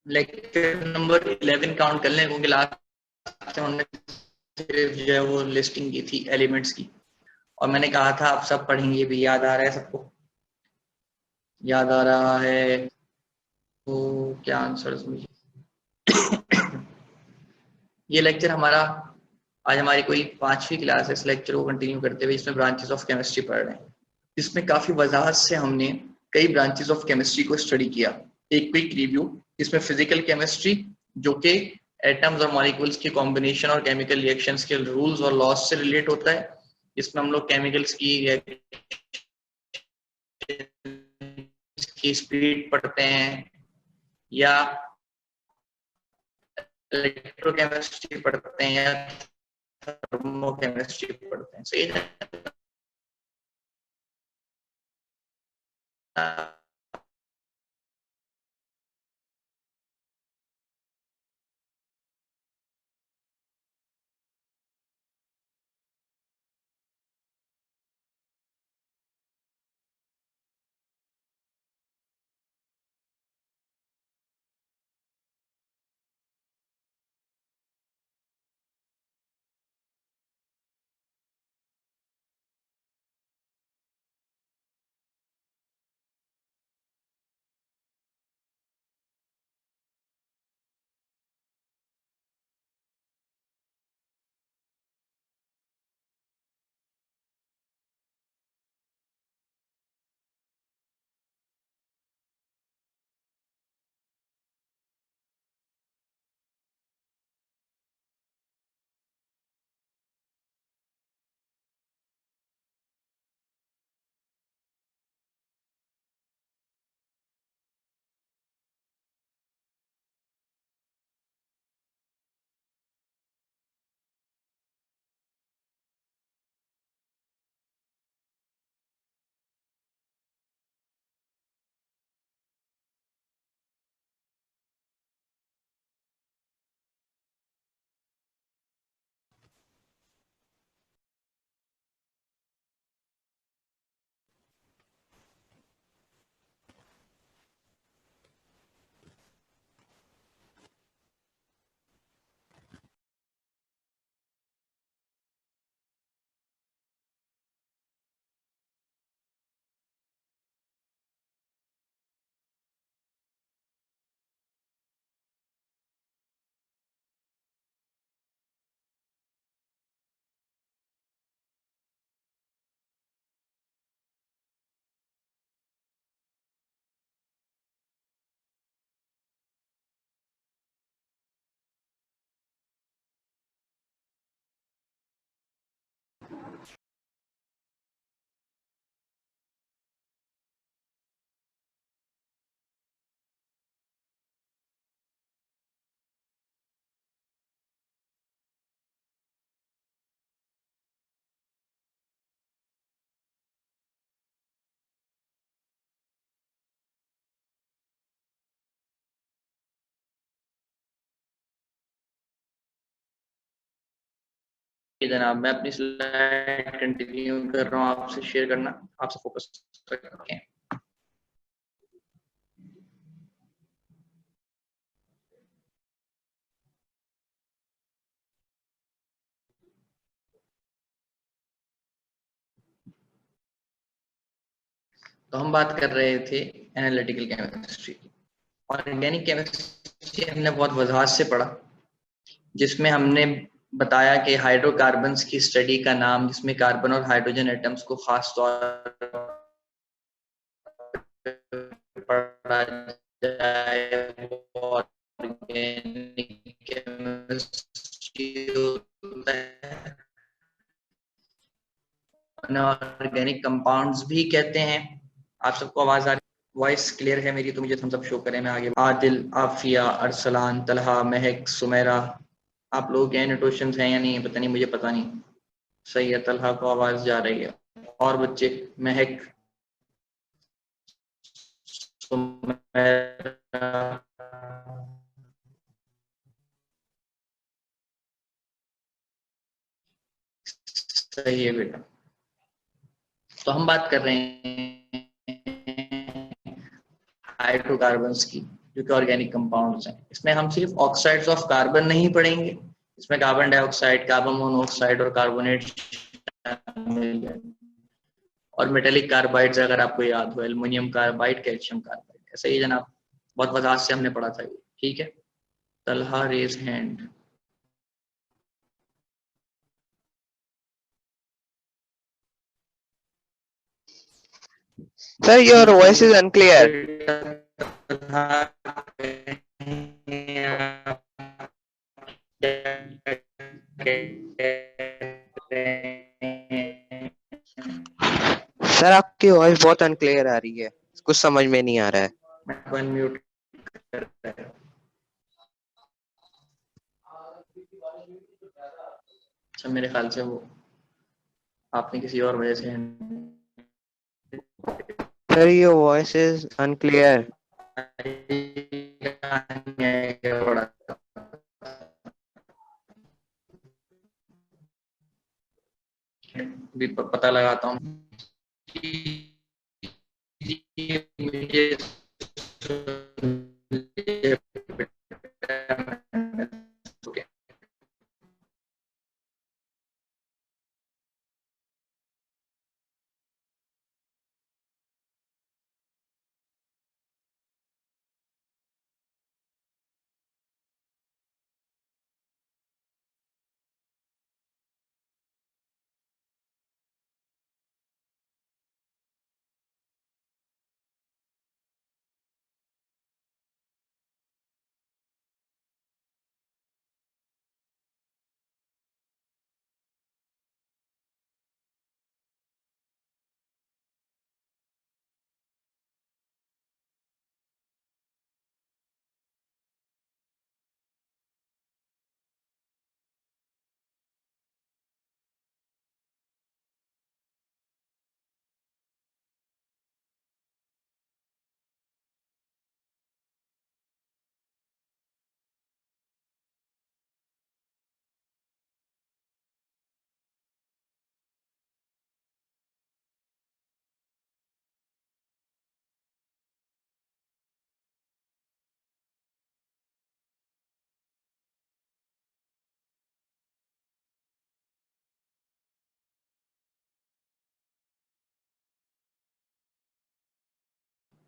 Lecture number 11 count कर लें, क्योंकि लास्ट टाइम हमने सिर्फ जो है वो लिस्टिंग की थी एलिमेंट्स की, और मैंने कहा था आप सब पढ़ेंगे भी। याद आ रहा है सबको? याद आ रहा है तो क्या आंसर मुझे? ये लेक्चर हमारा आज हमारी कोई 5वीं क्लास है। इस लेक्चर को कंटिन्यू करते हुए इसमें ब्रांचेस ऑफ केमिस्ट्री पढ़ रहे हैं। इसमें काफी वजाहत से हमने कई ब्रांचेस ऑफ केमिस्ट्री को स्टडी किया। एक क्विक रिव्यू, इसमें फिजिकल केमिस्ट्री जो कि एटम्स और मॉलिक्यूल्स के कॉम्बिनेशन और केमिकल रिएक्शंस के रूल्स और लॉज से रिलेट होता है। इसमें हम लोग केमिकल्स की स्पीड पढ़ते हैं, या इलेक्ट्रोकेमिस्ट्री पढ़ते हैं, या थर्मोकेमिस्ट्री पढ़ते हैं। सही है। जनाब, मैं अपनी स्लाइड कंटिन्यू कर रहा हूँ, आपसे शेयर करना, आपसे फोकस रखें। तो हम बात कर रहे थे एनालिटिकल केमिस्ट्री की। ऑर्गेनिक केमिस्ट्री हमने बहुत वजाहत से पढ़ा, जिसमें हमने बताया कि हाइड्रोकार्बन्स की स्टडी का नाम, जिसमें कार्बन और हाइड्रोजन एटम्स को खास तौर पर पढ़ा जाए, ऑर्गेनिक केमिस्ट्री होता है। ऑर्गेनिक कंपाउंड्स भी कहते हैं। आप सबको आवाज आ रही? वॉइस क्लियर है मेरी? तो मुझे थम्स अप शो करें, मैं आगे। आदिल, आफिया, अरसलान, तलहा, महक, सुमेरा, आप लोग क्या नोटेशंस हैं या नहीं पता नहीं, मुझे पता नहीं। सही है, तलहा को आवाज जा रही है। और बच्चे? महक, सुमेरा, सही है बेटा। तो हम बात कर रहे हैं हाइड्रोकार्बन्स की। जो कि ऑर्गेनिक कंपाउंड्स हैं। इसमें हम सिर्फ ऑक्साइड्स ऑफ कार्बन नहीं पढ़ेंगे, इसमें कार्बन डाइऑक्साइड, कार्बन मोनोऑक्साइड और कार्बोनेट और मेटेलिक कार्बाइड्स अगर आपको याद हो, एल्युमिनियम कार्बाइड, कैल्शियम कार्बाइड, ऐसा ही जनाब बहुत वजाहत से हमने पढ़ा था ये। ठीक है, Talha raise hand. Sir, your voice is unclear. Sir आपकी वॉइस बहुत अनक्लियर आ रही है, कुछ समझ में नहीं आ रहा है। म्यूट कर रहा है। अच्छा, मेरे ख्याल से वो आपने किसी और वजह से sir your voice is unclear. भी पता लगाता हूँ।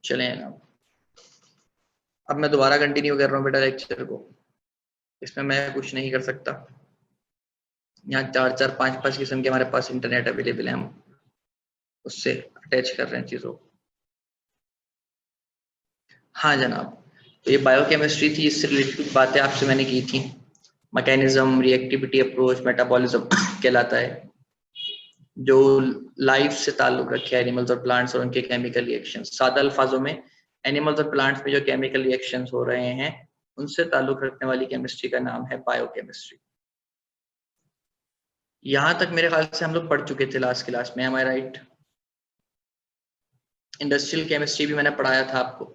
चलें अब मैं दोबारा कंटिन्यू कर रहा हूँ बेटा लेक्चर को। इसमें मैं कुछ नहीं कर सकता, यहाँ 4-4 5-5 किस्म के हमारे पास इंटरनेट अवेलेबल है, हम उससे अटैच कर रहे हैं चीज़ों। हाँ जनाब, तो ये बायोकेमिस्ट्री थी, इससे रिलेटेड बातें आपसे मैंने की थी। मैकेनिज्म, रिएक्टिविटी, अप्रोच, मेटाबॉलिज्म कहलाता है, जो लाइफ से ताल्लुक रखे एनिमल्स और प्लांट्स और उनके केमिकल रिएक्शंस। सादा अल्फाजों में एनिमल्स और प्लांट्स में जो केमिकल रिएक्शंस हो रहे हैं उनसे ताल्लुक रखने वाली केमिस्ट्री का नाम है बायोकेमिस्ट्री। यहां तक मेरे ख्याल से हम लोग पढ़ चुके थे लास्ट क्लास में, एम आई राइट? इंडस्ट्रियल केमिस्ट्री भी मैंने पढ़ाया था आपको।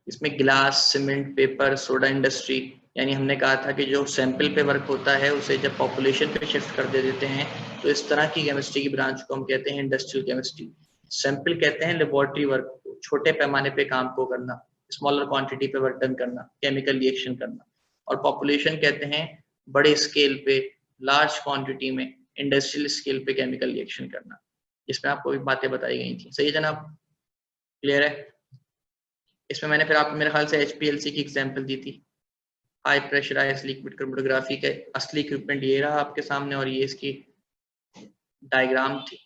इसमें glass, cement, paper, soda industry, यानी हमने कहा था कि जो सैंपल पे वर्क होता है उसे जब पॉपुलेशन पे शिफ्ट कर दे देते हैं तो इस तरह की केमिस्ट्री की ब्रांच को हम कहते हैं इंडस्ट्रियल केमिस्ट्री। सैंपल कहते हैं लेबोरेटरी वर्क को, छोटे पैमाने पे काम को करना, स्मॉलर क्वांटिटी पे वर्क डन करना, केमिकल रिएक्शन करना। और पॉपुलेशन कहते हैं बड़े स्केल पे, लार्ज क्वांटिटी में, इंडस्ट्रियल स्केल पे केमिकल रिएक्शन करना, जिसमें आपको भी बातें बताई गई थी। सही है जनाब? क्लियर है? इसमें मैंने फिर आपको मेरे ख्याल से HPLC की एग्जांपल दी थी, हाई प्रेशराइज्ड लिक्विड क्रोमेटोग्राफी के असली इक्विपमेंट ये रहा आपके सामने और ये इसकी डायग्राम थी।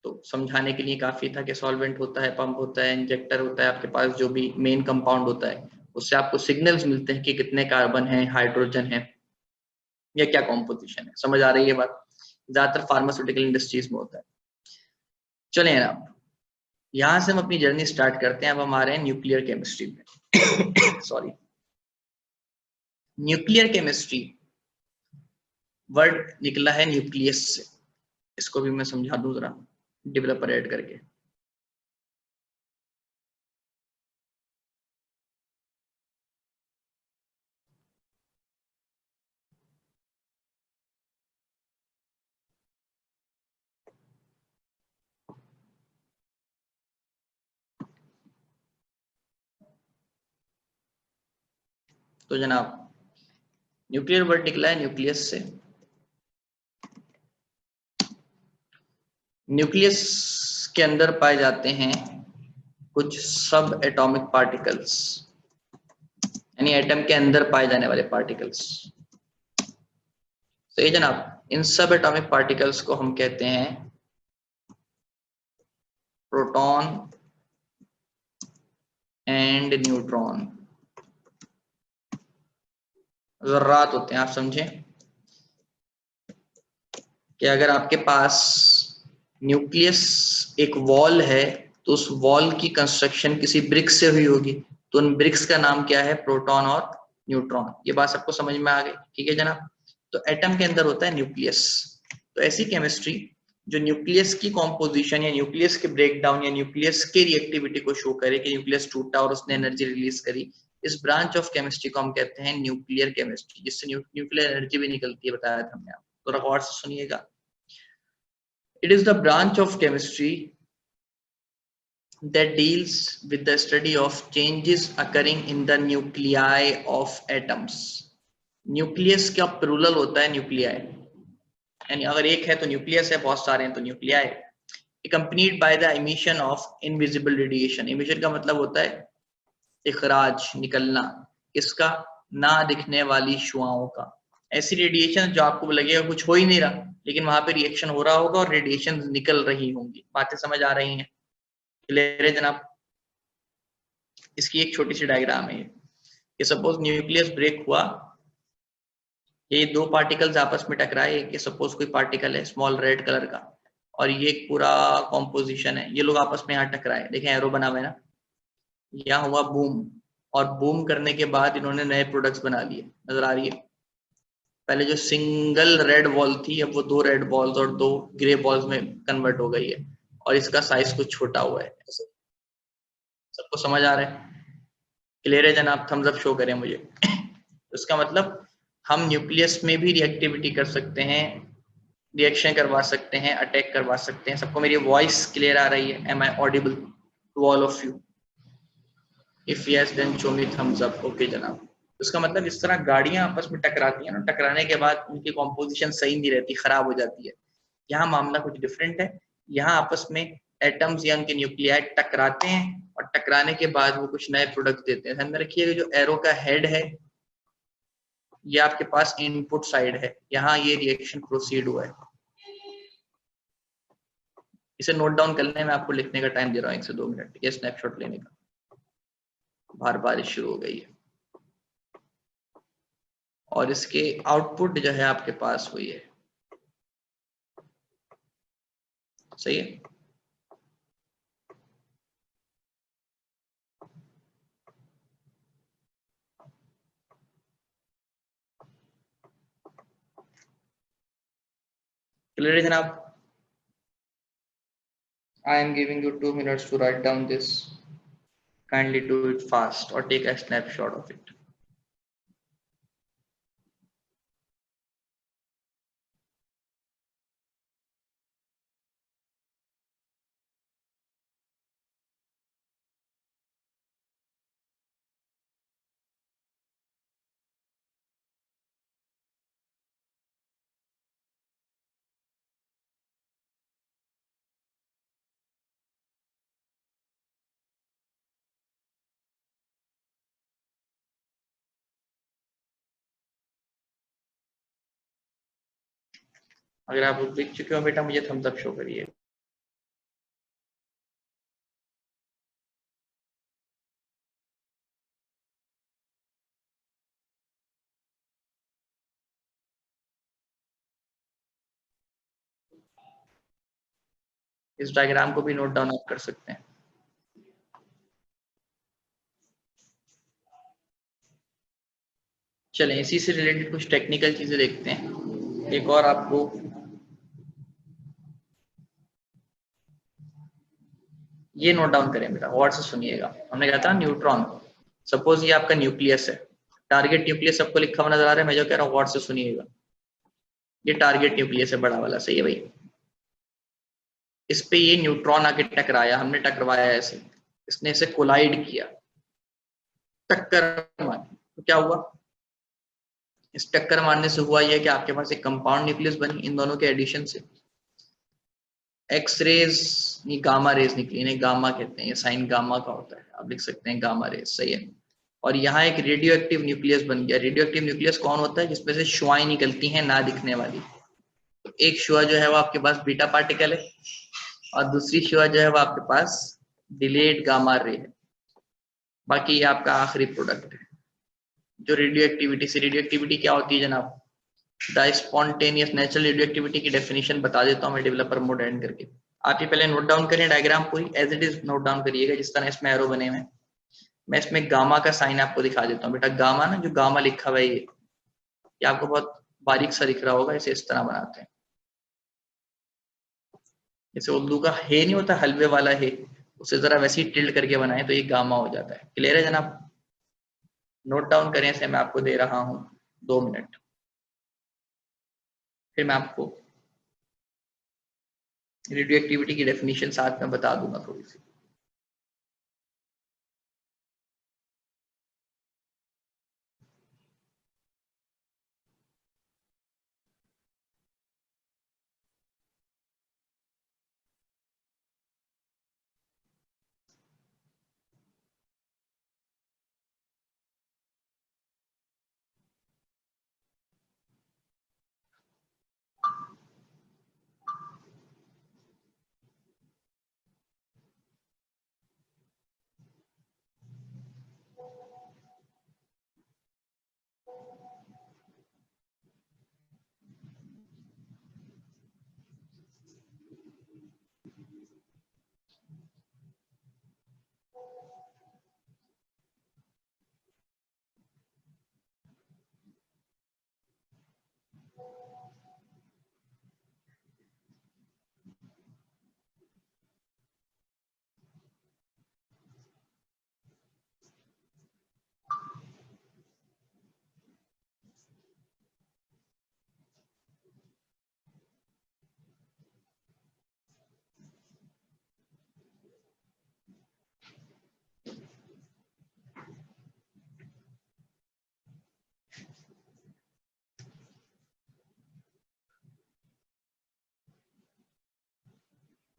तो समझाने के लिए काफी था कि सॉल्वेंट होता है, पंप होता है, इंजेक्टर होता है, आपके पास जो भी मेन कंपाउंड होता है उससे आपको सिग्नल्स मिलते हैं कि कितने कार्बन है, हाइड्रोजन है या क्या कॉम्पोजिशन है। समझ आ रही है बात? ज्यादातर फार्मास्यूटिकल इंडस्ट्रीज में होता है। चलें अब यहां से हम अपनी जर्नी स्टार्ट करते हैं। अब हम आ रहे हैं न्यूक्लियर केमिस्ट्री में सॉरी, न्यूक्लियर केमिस्ट्री वर्ड निकला है न्यूक्लियस से। इसको भी मैं समझा दूं जरा डेवलपर ऐड करके। तो जनाब न्यूक्लियर वर्ड निकला है न्यूक्लियस से। न्यूक्लियस के अंदर पाए जाते हैं कुछ सब एटॉमिक पार्टिकल्स, यानी एटम के अंदर पाए जाने वाले पार्टिकल्स। तो ये जनाब इन सब एटॉमिक पार्टिकल्स को हम कहते हैं प्रोटॉन एंड न्यूट्रॉन। जर्रात होते हैं, आप समझें कि अगर आपके पास न्यूक्लियस एक वॉल है तो उस वॉल की कंस्ट्रक्शन किसी ब्रिक्स से हुई होगी, तो उन ब्रिक्स का नाम क्या है? प्रोटॉन और न्यूट्रॉन। ये बात सबको समझ में आ गई? ठीक है जनाब। तो एटम के अंदर होता है न्यूक्लियस। तो ऐसी केमिस्ट्री जो न्यूक्लियस की कॉम्पोजिशन या न्यूक्लियस के ब्रेकडाउन या न्यूक्लियस के रिएक्टिविटी को शो करे कि न्यूक्लियस टूटा और उसने एनर्जी रिलीज करी, इस ब्रांच ऑफ केमिस्ट्री को हम कहते हैं न्यूक्लियर केमिस्ट्री, जिससे न्यूक्लियर एनर्जी भी निकलती है, बताया था हमने आपको। थोड़ा गौर से सुनिएगा। It is the branch of chemistry that deals with the study of changes occurring in the nuclei of atoms. Nucleus का प्लूरल होता है न्यूक्लियाई, यानी अगर एक है तो न्यूक्लियस है, बहुत सारे हैं तो nuclei. Accompanied by the emission of invisible radiation. Emission का मतलब होता है इखराज, निकलना, इसका ना दिखने वाली शुआओं का। ऐसी रेडिएशन जो आपको लगेगा कुछ हो ही नहीं रहा, लेकिन वहां पे रिएक्शन हो रहा होगा और रेडिएशन निकल रही होंगी। बातें समझ आ रही हैं? क्लियर है जनाब? इसकी एक छोटी सी डायग्राम है ये। सपोज न्यूक्लियस ब्रेक हुआ, ये दो पार्टिकल्स आपस में टकराए। ये सपोज कोई पार्टिकल है स्मॉल रेड कलर का, और ये एक पूरा कॉम्पोजिशन है, ये लोग आपस में यहाँ टकराए। देखें एरो बना हुआ है ना, यहाँ हुआ बूम, और बूम करने के बाद इन्होंने नए प्रोडक्ट्स बना लिए। नजर आ रही है? पहले जो सिंगल रेड बॉल थी, अब वो दो रेड बॉल्स और दो ग्रे बॉल्स में कन्वर्ट हो गई है, और इसका साइज कुछ छोटा हुआ है। सबको समझ आ रहा है? क्लियर है जनाब? थम्स अप शो करें मुझे। इसका मतलब हम न्यूक्लियस में भी रिएक्टिविटी कर सकते हैं, रिएक्शन करवा सकते हैं, अटैक करवा सकते हैं। सबको मेरी वॉइस क्लियर आ रही है? Am I audible to all of you? If yes then show me thumbs up. Okay जनाब। उसका मतलब इस तरह गाड़ियां आपस में टकराती हैं ना, टकराने के बाद उनकी कॉम्पोजिशन सही नहीं रहती, खराब हो जाती है। यहाँ मामला कुछ डिफरेंट है। यहाँ आपस में एटम्स या उनके न्यूक्लियाई टकराते हैं, और टकराने के बाद वो कुछ नए प्रोडक्ट देते हैं। ध्यान में रखिएगा, जो एरो का हेड है ये आपके पास इनपुट साइड है, यहाँ ये रिएक्शन प्रोसीड हुआ है। इसे नोट डाउन करने में आपको लिखने का टाइम दे रहा हूँ 1 से 2 मिनट, ये स्नैपशॉट लेने का। बाहर बारिश शुरू हो गई है, और इसके आउटपुट जो है आपके पास हुई है। सही है? क्लियर है जनाब? I am giving you 2 minutes to write down this. Kindly do it fast or take a snapshot of it. अगर आप लिख चुके हो बेटा, मुझे थम्स अप शो करिए। इस डायग्राम को भी नोट डाउन आप कर सकते हैं। चलें इसी से रिलेटेड कुछ टेक्निकल चीजें देखते हैं। एक और आपको ये नोट डाउन करें बेटा, गौर से सुनिएगा। हमने कहा था न्यूट्रॉन, सपोज ये आपका न्यूक्लियस है, टारगेट न्यूक्लियस सबको लिखा हुआ नजर आ रहा है? मैं जो कह रहा हूँ गौर से सुनिएगा। ये टारगेट न्यूक्लियस है, बड़ा वाला। सही है भाई? इस पे ये न्यूट्रॉन आके टकराया, हमने टकराया ऐसे, इसने इसे कोलाइड किया, टक्कर मारी, तो क्या हुआ? इस टक्कर मारने से हुआ यह कि आपके पास एक कंपाउंड न्यूक्लियस बनी इन दोनों के एडिशन से। एक्स रेज ये गामा रेज निकली, इन्हें गामा कहते हैं, ये साइन गामा का होता है, आप लिख सकते हैं गामा रेज, सही है। और यहाँ एक रेडियो एक्टिव न्यूक्लियस बन गया। रेडियो एक्टिव न्यूक्लियस कौन होता है? जिसमें से शुआएं निकलती हैं ना दिखने वाली। तो एक शुआ जो है वो आपके पास बीटा पार्टिकल है और दूसरी शुआ जो है वो आपके पास डिलेड गामा रे है। बाकी ये आपका आखिरी प्रोडक्ट है जो रेडियो एक्टिविटी से। रेडियो एक्टिविटी क्या होती है जनाब? The spontaneous natural radio activity की डेफिनेशन बता देता हूँ मैं डेवलपर मोड एंड करके। आप ये पहले नोट डाउन करें, डायग्राम पूरी as it is note down करिएगा जिस तरह इसमें एरो बने हुए हैं। मैं इसमें गामा का साइन आपको दिखा देता हूँ। बेटा गामा ना, जो गामा लिखा हुआ है ये आपको बहुत बारीक सा दिख रहा होगा, इसे इस तरह बनाते हैं। जैसे उर्दू का हे नहीं होता हलवे वाला हे, उसे जरा वैसे ही टिल्ड करके बनाए तो ये गामा हो जाता है। क्लियर है जनाब? नोट डाउन करें से मैं आपको दे रहा हूँ 2 मिनट, फिर मैं आपको रेडियो एक्टिविटी की डेफिनेशन साथ में बता दूंगा थोड़ी सी।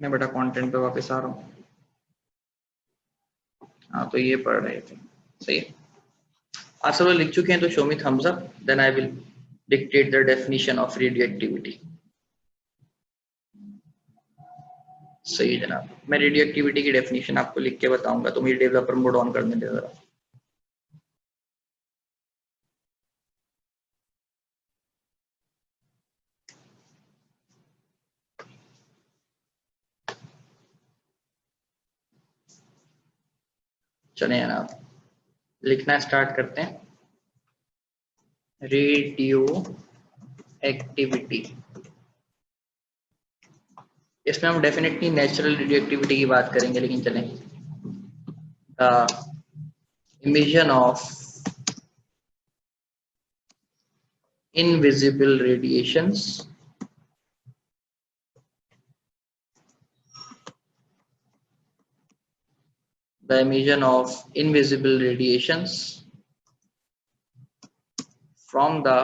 मैं बेटा कंटेंट पे वापस आ रहा हूँ। हाँ तो ये पढ़ रहे थे, सही है। आप सब लोग लिख चुके हैं तो show me thumbs up, then I will dictate the definition of radioactivity. सही है जनाब, मैं रेडियो एक्टिविटी की डेफिनेशन आपको लिख के बताऊंगा, तो मुझे डेवलपर मोड ऑन करने दे जरा। चले जनाब लिखना स्टार्ट करते हैं। रेडियो एक्टिविटी, इसमें हम डेफिनेटली नेचुरल रेडियो एक्टिविटी की बात करेंगे, लेकिन चलें the emission of invisible radiations the emission of invisible radiations from the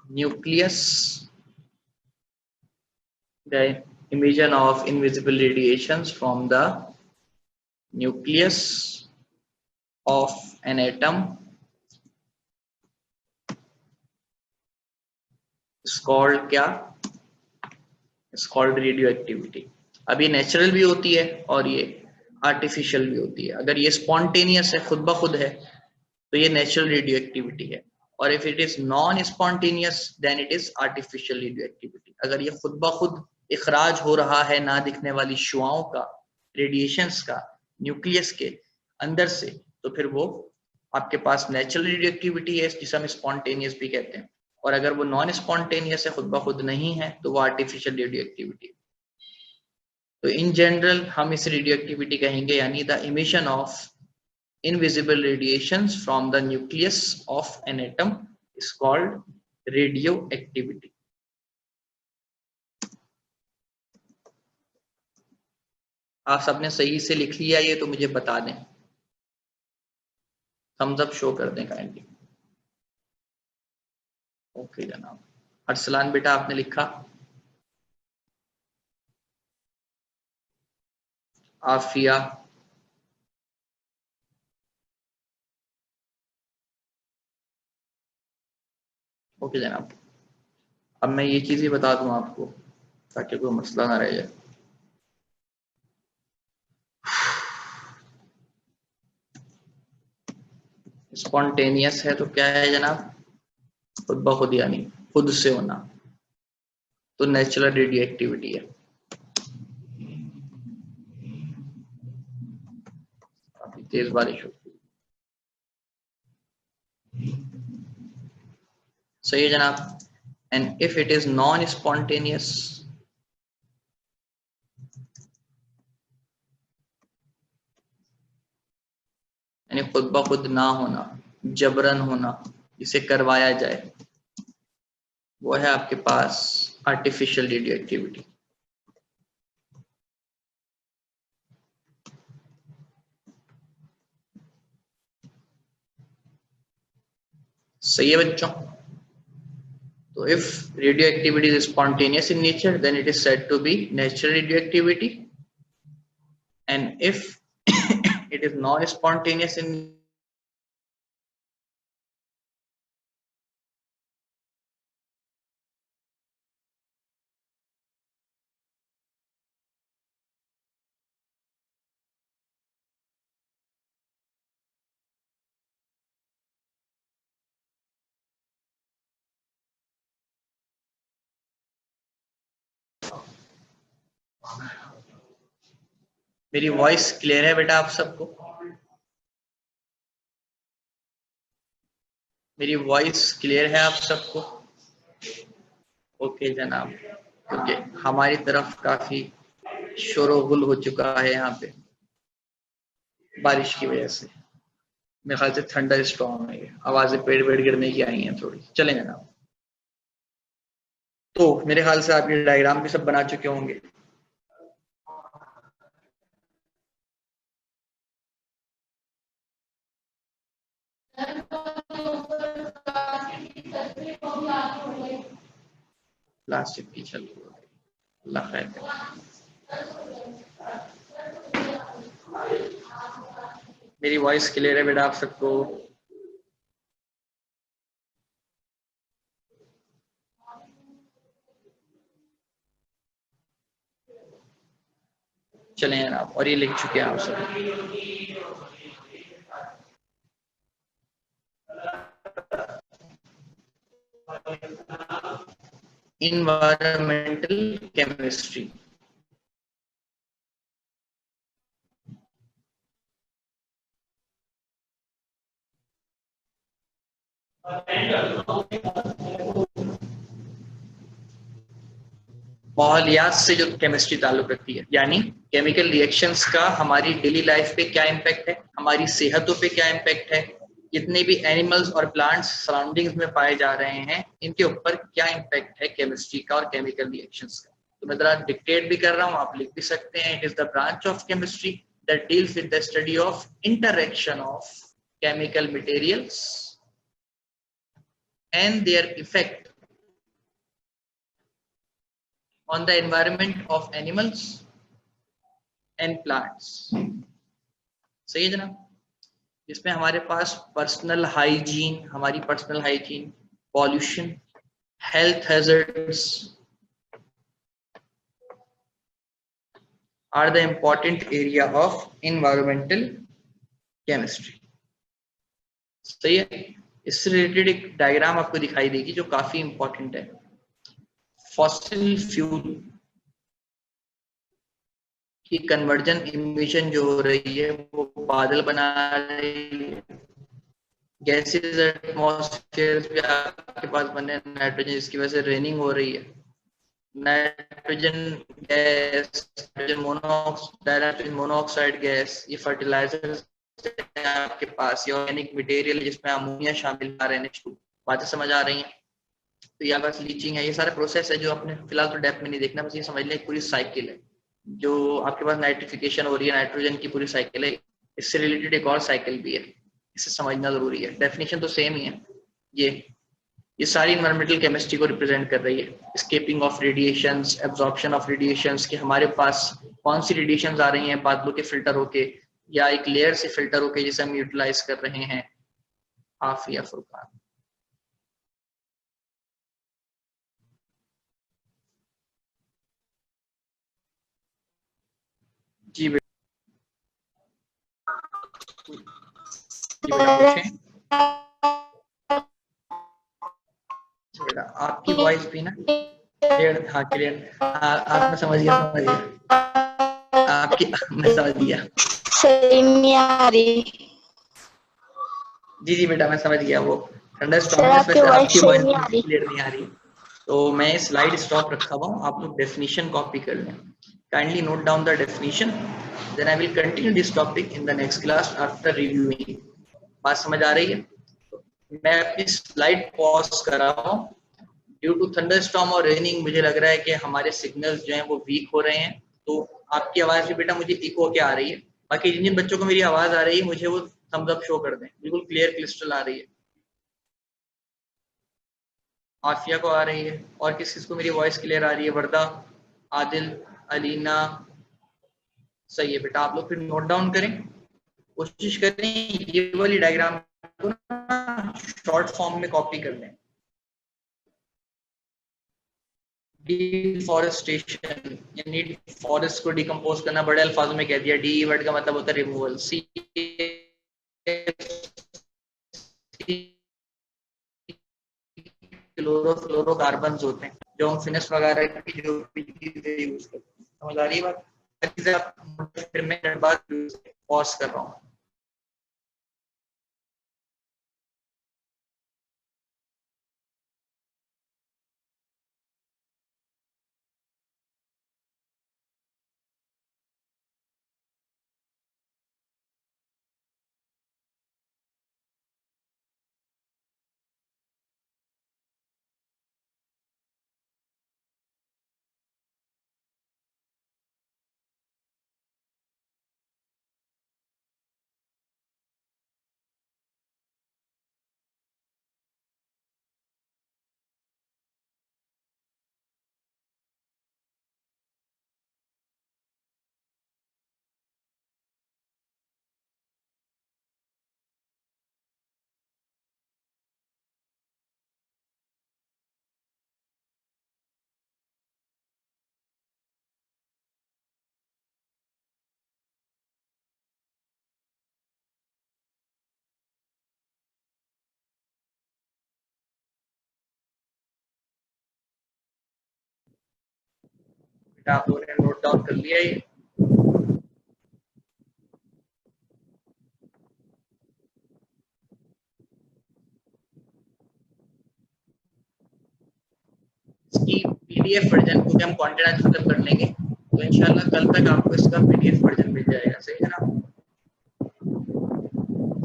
nucleus, the emission of invisible radiations from the nucleus of an atom is called क्या? is called radioactivity। अब ये natural भी होती है और ये आर्टिफिशियल भी होती है। अगर ये स्पॉन्टेनियस है, खुद ब खुद है, तो ये नेचुरल रेडियो एक्टिविटी है। और if it is non spontaneous then it is artificial radioactivity. अगर ये खुद ब खुद इखराज हो रहा है ना दिखने वाली शुआओं का, रेडिएशंस का, न्यूक्लियस के अंदर से, तो फिर वो आपके पास नेचुरल रेडियो एक्टिविटी है जिसे हम स्पॉन्टेनियस भी कहते हैं। और अगर वो नॉन स्पॉन्टेनियस है, खुद ब खुद नहीं है, तो वो आर्टिफिशियल रेडियो एक्टिविटी। तो इन जनरल हम इस रेडियो एक्टिविटी कहेंगे यानी the emission of invisible radiations from the nucleus of an atom is called radioactivity। आप सबने सही से लिख लिया ये तो मुझे बता दें, थम्स अप शो कर दें काइंडली। ओके जनाब। अरसलान बेटा आपने लिखा, आफिया, ओके जनाब। अब मैं ये चीज़ ही बता दूं आपको ताकि कोई मसला ना रह जाए। स्पॉन्टेनियस है तो क्या है जनाब? खुद ब खुद, यानी खुद से होना, तो नेचुरल रेडियो एक्टिविटी है। काफी तेज बारिश होती है। सही है जनाब। And if it is non spontaneous, यानी खुद ब खुद ना होना, जबरन होना, जिसे करवाया जाए, वो है आपके पास आर्टिफिशियल रेडियो एक्टिविटी। सही है बच्चों। तो if radioactivity is spontaneous in nature, then it is said to be natural radioactivity. And if it is non-spontaneous in मेरी वॉइस क्लियर है बेटा आप सबको? मेरी वॉइस क्लियर है आप सबको? ओके जनाब। ओके, हमारी तरफ काफी शोरगुल हो चुका है यहाँ पे बारिश की वजह से। मेरे ख्याल से थंडर स्टॉर्म है, आवाजें पेड़ पेड़ गिरने की आई हैं थोड़ी। चलें जनाब। तो मेरे ख्याल से आप ये डायग्राम भी सब बना चुके होंगे। प्लास्टिक की चल रही है, अल्लाह खैर करे। मेरी वॉइस क्लियर है बेटा आप सबको? चलें जनाब, और ये लिख चुके हैं आप सब। environmental chemistry। माहौलियात से जो केमिस्ट्री ताल्लुक रखती है, यानी केमिकल रिएक्शंस का हमारी डेली लाइफ पे क्या इम्पैक्ट है, हमारी सेहतों पे क्या इम्पैक्ट है, जितने भी एनिमल्स और प्लांट्स सराउंडिंग्स में पाए जा रहे हैं, इनके ऊपर क्या इम्पैक्ट है केमिस्ट्री का और केमिकल रिएक्शंस का। तो मैं जरा डिक्टेट भी कर रहा हूँ, आप लिख भी सकते हैं। It is the branch of chemistry that deals with the study of interaction of chemical materials and their effect on the environment of animals and plants। सही है जनाब। जिसमें हमारे पास पर्सनल हाइजीन, हमारी personal hygiene, pollution, health hazards are the important area of environmental chemistry. सही है। इससे रिलेटेड एक डायग्राम आपको दिखाई देगी जो काफी इंपॉर्टेंट है। फॉसिल फ्यूल की कन्वर्जन इमिशन जो हो रही है वो बादल बना रही है, गैसेस एटमॉस्फेयर पे आपके पास बने नाइट्रोजन, जिसकी वजह से रेनिंग हो रही है। Nitrogen gas, nitrogen monoxide gas, ये फर्टिलाइजर आपके पास, ये ऑर्गेनिक मटेरियल जिसमें अमोनिया शामिल आ रहे हैं। बातें समझ आ रही हैं? तो यहाँ बस लीचिंग है, ये सारा प्रोसेस है जो आपने फिलहाल तो डेप्थ में नहीं देखना, बस ये समझ लें पूरी साइकिल है जो आपके पास नाइट्रिफिकेशन हो रही है, नाइट्रोजन की पूरी साइकिल है। इससे रिलेटेड एक और साइकिल भी है, इसे समझना जरूरी है। डेफिनेशन तो सेम ही है ये। ये सारी इन्वायरमेंटल केमिस्ट्री को रिप्रेजेंट कर रही है। Escaping of radiations, absorption of radiations, कि हमारे पास कौन सी रेडिएशंस आ रही हैं बादलों के फिल्टर होके या एक लेयर से फिल्टर होके जिसे हम यूटिलाइज कर रहे हैं। आफिया फुरकान। जी बेटा, जी बेटा पूछें। बेटा आपकी वॉइस भी ना क्लियर, हाँ क्लियर, आप, मैं समझ गया, समझ गया आपकी, मैं समझ गया। सही नहीं आ रही। जी जी बेटा मैं समझ गया, वो ठंडा सर स्ट्रॉन्गनेस, आपकी वैसे वॉइस आपकी सही वॉइस नहीं आ बिल्कुल रही। क्लियर नहीं आ रही। तो मैं स्लाइड स्टॉप रखा हुआ हूँ, आप लोग डेफिनेशन कॉपी कर लें। Kindly note down the definition, then I will continue this topic in the next class after reviewing. बात समझ आ रही है? तो मैं अपनी स्लाइड पॉज कर रहा हूँ। ड्यू टू थंडरस्टॉर्म और रेनिंग मुझे लग रहा है कि हमारे सिग्नल्स जो हैं वो वीक हो रहे हैं, तो आपकी आवाज भी बेटा मुझे इको क्या आ रही है। बाकी जिन जिन बच्चों को मेरी आवाज आ रही है मुझे वो थम्स अप शो कर दें, बिल्कुल क्लियर क्रिस्टल आ रही है। आफिया को आ रही है, और किस किस को मेरी वॉइस क्लियर आ रही है? वर्दा, आदिल, अलीना, सही है बेटा। आप लोग फिर नोट डाउन करें, कोशिश करें ये वाली डायग्राम को ना शॉर्ट फॉर्म में कॉपी कर लें। डिफॉरेस्टेशन यानी फॉरेस्ट को डिकम्पोज करना, बड़े अल्फाजों में कह दिया। डी वर्ड का मतलब होता है रिमूवल। सी क्लोरोफ्लोरोकार्बन होते हैं जो हम फिनिश वगैरह की जो चीजें यूज करते हैं। समझ आ रही है बात? फिर मैं बाद पॉज कर रहा हूँ। आप लोगों ने नोट डाउन कर लिया ये? इसकी पीडीएफ वर्जन को हम कंटेंट आज खत्म कर लेंगे, तो इंशाल्लाह कल तक आपको इसका पीडीएफ वर्जन मिल जाएगा। सही है ना?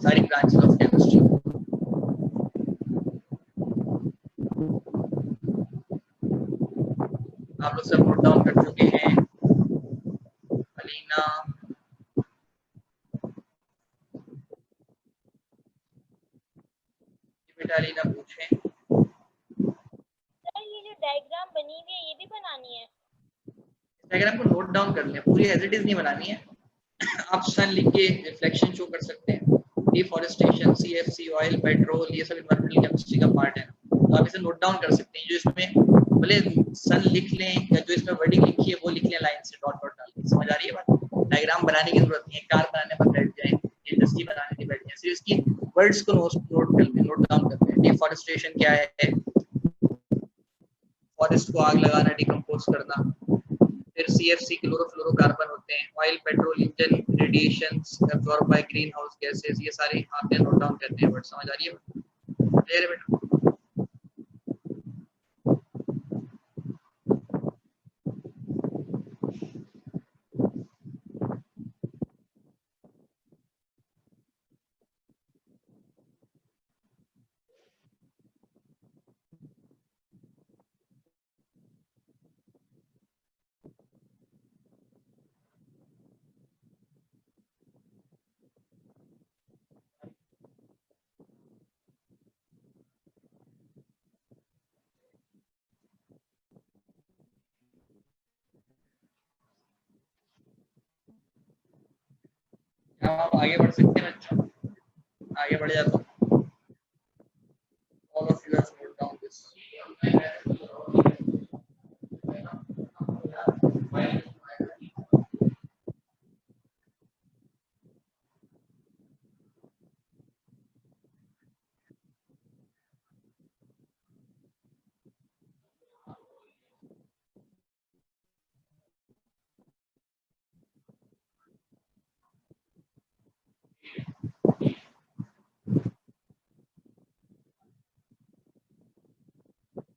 सारी ब्रांचेस ऑफ केमिस्ट्री आप लोग सब नोट डाउन कर चुके हैं? अलीना, बेटा अलीना पूछें। सर ये जो डायग्राम बनी हुई है ये भी बनानी है? डायग्राम को नोट डाउन कर लें, पूरी एज इट इज नहीं बनानी है। आप सन लिख के रिफ्लेक्शन शो कर सकते हैं। डिफॉरेस्टेशन, सीएफसी, ऑयल, पेट्रोल, ये सब इन्वायरमेंटल केमिस्ट्री का पार्ट है, तो आप इसे नोट डाउन कर सकते हैं। जो इसमें भले सन लिख लें या जो इसमें वर्डिंग लिखी है वो लिख लें लाइन से डॉट डॉट डाल के। समझ आ रही है बात? डायग्राम बनाने की जरूरत नहीं है, कार बनाने पर बैठ जाए, इंडस्ट्री बनाने की बैठ जाए, सिर्फ इसकी वर्ड्स को नोट कर लें, नोट डाउन करते हैं। डिफॉरेस्टेशन क्या है? फॉरेस्ट को आग लगाना, डिकम्पोज करना। फिर सीएफसी क्लोरोफ्लोरोकार्बन होते हैं। Oil, petrol, engine, radiations absorb by green house gases, ये सारे आपने नोट डाउन करते हैं। वर्ड समझ आ रही है? क्लियर है बेटा? आगे बढ़ सकते हैं बच्चों, आगे बढ़ जाता हूँ। All of you have noted down this.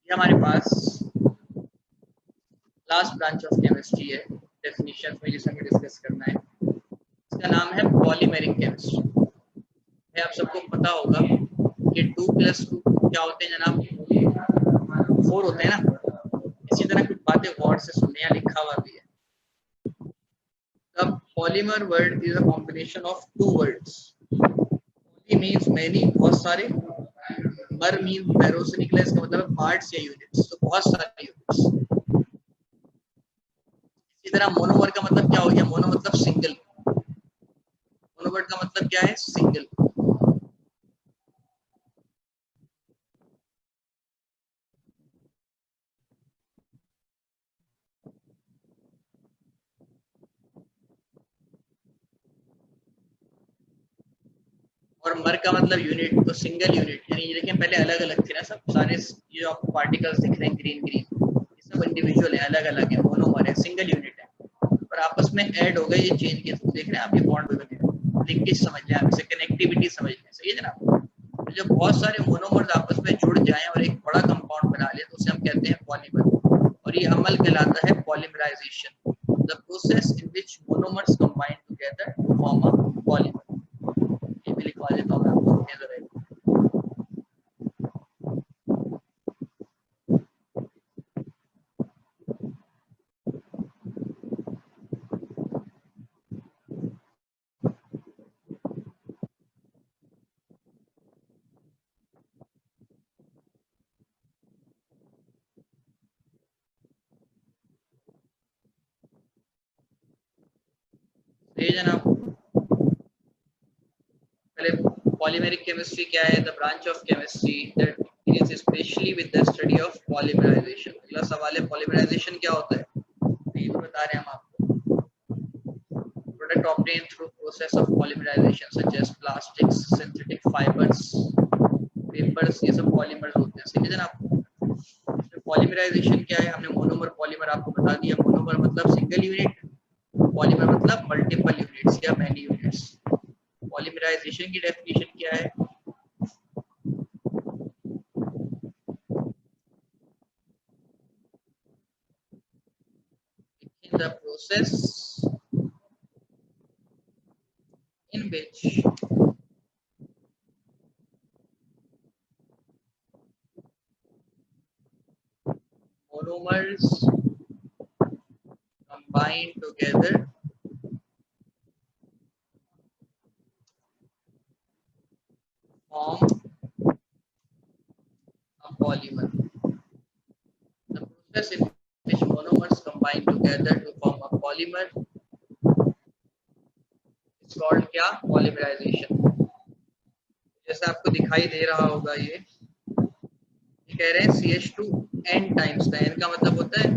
ये हमारे पास लास्ट ब्रांच ऑफ केमिस्ट्री है डेफिनेशन में जिसे हमें डिस्कस करना है। इसका नाम है पॉलीमेरिक केमिस्ट्री। है आप सबको पता होगा कि 2+2 क्या होते हैं जनाब? 4 होते हैं ना। इसी तरह कुछ बातें गौर से सुनने, यहाँ लिखा हुआ भी है। The polymer word is a combination of two words. Poly means many, बहुत सारे। मर means मैरो से निकला, इसका मतलब पार्ट्स या यूनिट्स, तो बहुत सारे यूनिट्स। इसी तरह मोनोमर का मतलब क्या हो गया? मोनो मतलब सिंगल, मोनोमर का मतलब क्या है? सिंगल। और मर का मतलब यूनिट, तो सिंगल यूनिट। यानी ये देखें पहले अलग अलग थे ना सब सारे, ये जो आपको पार्टिकल्स दिख रहे हैं ग्रीन ग्रीन, ये सब इंडिविजुअल है, अलग अलग है। मोनोमर है, सिंगल यूनिट है, पर आपस में ऐड हो गए ये चेन के थ्रू। देख रहे हैं आप ये बॉन्ड बने, लिंकेज समझ लें आप इसे, कनेक्टिविटी समझ लें। सही है जनाब? तो जब बहुत सारे मोनोमर्स आपस में जुड़ जाएं और एक बड़ा कंपाउंड बना लें तो उसे हम कहते हैं पॉलीमर, और ये अमल कहलाता है polymerization, the process in which monomers combine together to form a polymer. ये भी लिखवा देता हूं मैं आपको, जरा ये जनाब। पहले पॉलीमेरिक केमिस्ट्री क्या है? The branch of chemistry that deals specially with the study of polymerization. अगला सवाल है पॉलीमराइजेशन क्या होता है? ये भी बता रहे हैं हम आपको। Product obtain through process of polymerization such as plastics, synthetic fibres, papers, ये सब पॉलीमर्स होते हैं। सही है जनाब? पॉलीमराइजेशन क्या है? हमने मोनोमर पॉलीमर आपको बता दिया। मोनोमर मतलब सिंगल यूनिट, पॉलीमर मतलब मल्टीपल यूनिट्स या मैनी यूनिट्स। पॉलीमराइजेशन की डेफिनेशन क्या है? In the process in which monomers combine together form a polymer. The process in which monomers combine together to form a polymer is called क्या? Polymerization. जैसा आपको दिखाई दे रहा होगा ये कह रहे हैं CH2 n टाइम्स का। n का मतलब होता है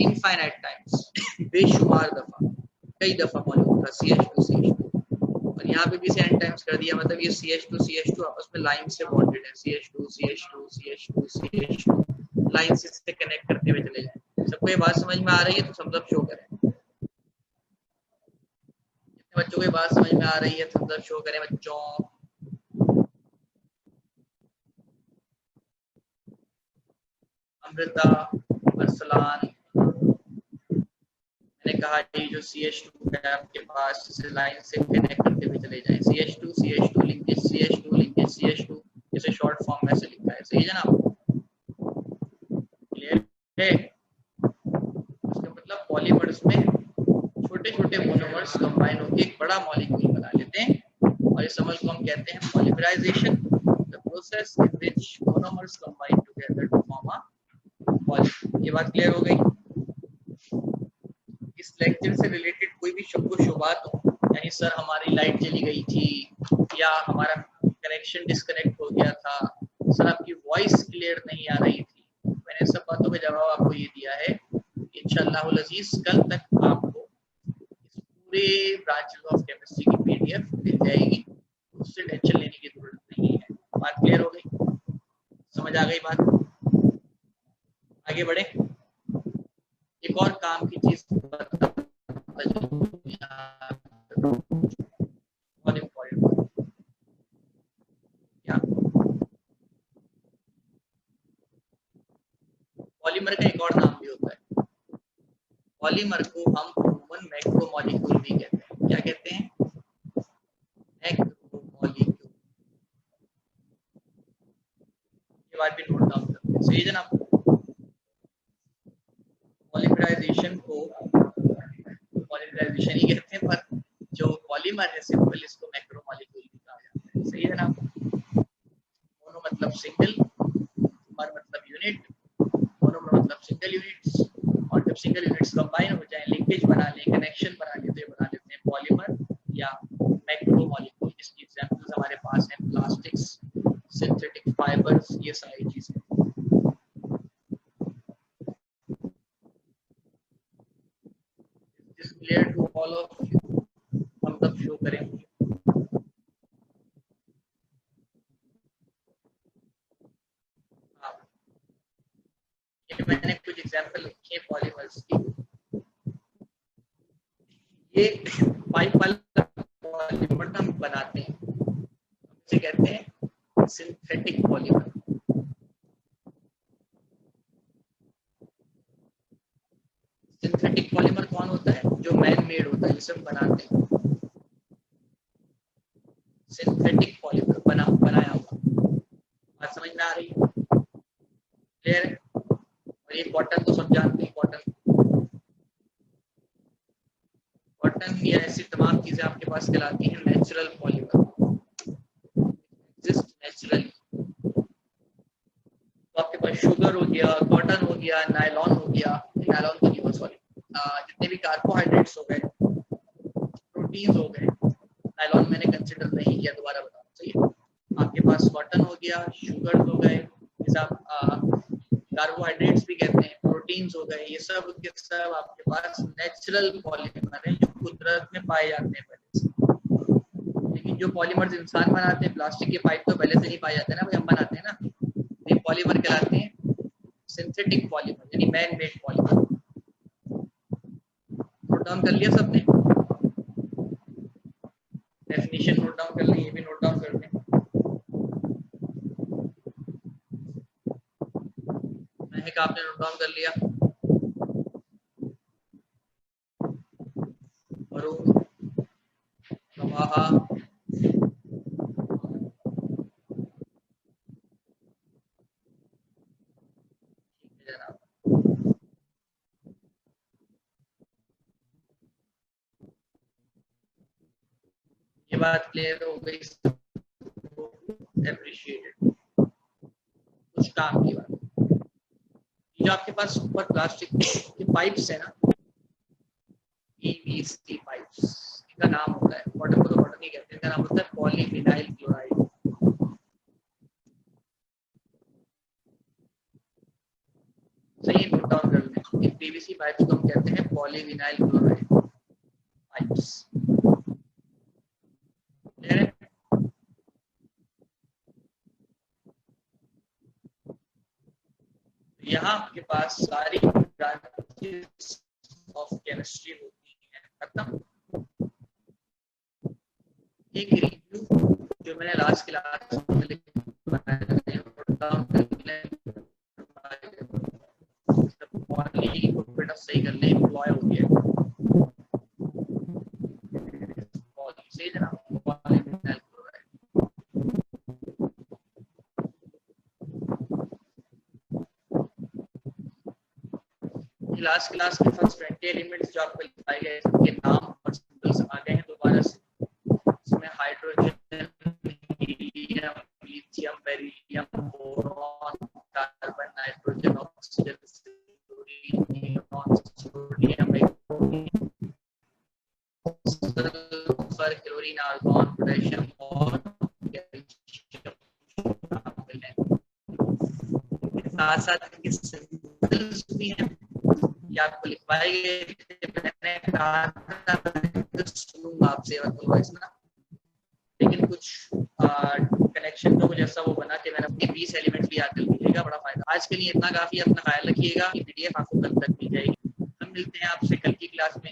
इनफाइनाइट टाइम्स, बेशुमार दफा, कई दफा मौजूद था CH2 और यहाँ पे भी इसे n टाइम्स कर दिया। मतलब ये CH2 आपस में लाइन से बॉन्डेड है। CH2 लाइन से कनेक्ट करते हुए चले जाए। सबको ये बात समझ में आ रही है? तो थम्स अप शो करें। कितने बच्चों को ये बात समझ में आ रही है? थम्स अप शो करें बच्चों। अमृता, अरसलान, मैंने कहा ये जो CH2 है आपके पास, इसे लाइन से कनेक्ट करते हुए चले जाएं। CH2 लिंकेज, CH2 जैसे शॉर्ट फॉर्म में से लिखा है। सही है जनाब? क्लियर है? इसका मतलब पॉलीमर्स में छोटे छोटे मोनोमर्स कंबाइन होकर एक बड़ा मॉलिक्यूल बना लेते हैं और इस अमल को हम कहते हैं polymerization, the process in which monomers combine together to form a polymer. ये बात क्लियर हो गई? इस लेक्चर से रिलेटेड कोई भी शक व शुबहत हो यानी सर हमारी लाइट चली गई थी या हमारा कनेक्शन डिस्कनेक्ट हो गया था, सर आपकी वॉइस क्लियर नहीं आ रही थी। मैंने सब बातों का जवाब आपको ये दिया है। इंशाअल्लाहुल अजीज कल तक आपको इस पूरे ब्रांचेस ऑफ केमिस्ट्री की पीडीएफ मिल जाएगी, उससे टेंशन लेने की जरूरत नहीं है। बात क्लियर हो गई, समझ आ गई बात? आगे बढ़े। एक और काम की चीज बहुत इम्पोर्टेंट क्या, पॉलीमर का एक और नाम भी होता है। पॉलीमर को हम ह्यूमन मैक्रोमोलिक्यूल भी कहते हैं। क्या कहते हैं? मैक्रोमोलिक्यूल। ये बात भी नोट डाउन करते हैं। सही है जनाब? पॉलीमराइजेशन को पॉलीमराइजेशन ही कहते हैं, पर जो पॉलीमर है सिंपल इसको मैक्रोमोलिक्यूल भी कहा जाता है। सही है जनाब? मोनो मतलब सिंगल, मर मतलब यूनिट, मोनो मतलब सिंगल यूनिट्स, और जब सिंगल यूनिट्स कंबाइन हो जाए, लिंकेज बना लें, कनेक्शन बना लें, तो ये बना लेते हैं पॉलीमर या मैक्रोमोलिक्यूल। इसकी एग्जांपल्स हमारे पास हैं प्लास्टिक्स, सिंथेटिक फाइबर्स, ये सारी चीजें। Is clear to all of you? हम तब शो करेंगे। ये मैंने कुछ एग्जांपल लिखे पॉलीमर्स की। ये पाइप वाला पॉलीमर हम बनाते हैं, इसे कहते हैं सिंथेटिक पॉलीमर। सिंथेटिक पॉलीमर कौन होता है? जो मैन मेड होता है, जिसे हम बनाते हैं। सिंथेटिक पॉलीमर बनाया हुआ। बात समझ में आ रही है? क्लियर है? और ये कॉटन तो सब जानते हैं। कॉटन ये ऐसी तमाम चीजें आपके पास कहलाती हैं नेचुरल पॉलीमर, एग्जिस्ट नेचुरली। तो आपके पास शुगर हो गया, कॉटन हो गया, नायलॉन हो गया, नायलॉन तो नहीं हो, सॉरी, जितने भी कार्बोहाइड्रेट्स हो गए, प्रोटीन्स हो गए, नायलॉन मैंने कंसिडर नहीं किया, दोबारा बताऊं। सही है? आपके पास कॉटन हो गया, शुगर हो गए, कार्बोहाइड्रेट्स भी कहते हैं, प्रोटीन्स हो गए, ये सब के सब आपके पास नेचुरल पॉलीमर हैं जो कुदरत में पाए जाते हैं पहले से। लेकिन जो पॉलीमर्स इंसान बनाते हैं, प्लास्टिक के पाइप तो पहले से नहीं पाए जाते ना भाई, हम बनाते हैं ना, ये पॉलीमर कहलाते हैं सिंथेटिक पॉलीमर, यानी man made polymer. Note down कर लिया सबने? डेफिनेशन नोट डाउन कर लें, ये भी नोट डाउन कर लें। महक आपने नोट डाउन कर लिया? वरुण, प्रवाहा, ये बात क्लियर हो गई? एप्रिशिएटेड। कुछ काम की बात, जो आपके पास ऊपर प्लास्टिक के पाइप्स है ना, पीवीसी पाइप्स, इनका नाम होता है, वाटर को तो वाटर नहीं कहते, इनका नाम होता है पॉलीविनाइल क्लोराइड। सही, नोट डाउन कर लें। इन पीवीसी पाइप्स को हम कहते हैं पॉलीविनाइल क्लोराइड पाइप्स। यहाँ आपके पास सारी ब्रांचेस ऑफ केमिस्ट्री होती हैं। खत्म। एक रिव्यू जो मैंने लास्ट क्लास में सही कर ले, एम्प्लॉय हो गया सही जनाब। लास्ट क्लास के फर्स्ट 20 एलिमेंट्स जो आपको लिखाए गए, सबके नाम और सिंबल्स आ गए हैं दोबारा से। इसमें hydrogen, helium, lithium, beryllium, boron, carbon, nitrogen, oxygen, sodium, sulphur, chlorine, argon, potassium और कैल्शियम शामिल है। साथ साथ इनके सिंबल्स भी हैं, ये आपको लिखवाए गए थे। मैंने कहा था आपसे ना, लेकिन कुछ कनेक्शन तो कुछ ऐसा वो बना कि मैंने अपनी 20 एलिमेंट्स भी आकर लीजिएगा, बड़ा फायदा। आज के लिए इतना काफी, अपना ख्याल रखिएगा। PDF आपको कल तक मिल जाएगी। हम मिलते हैं आपसे कल की क्लास में।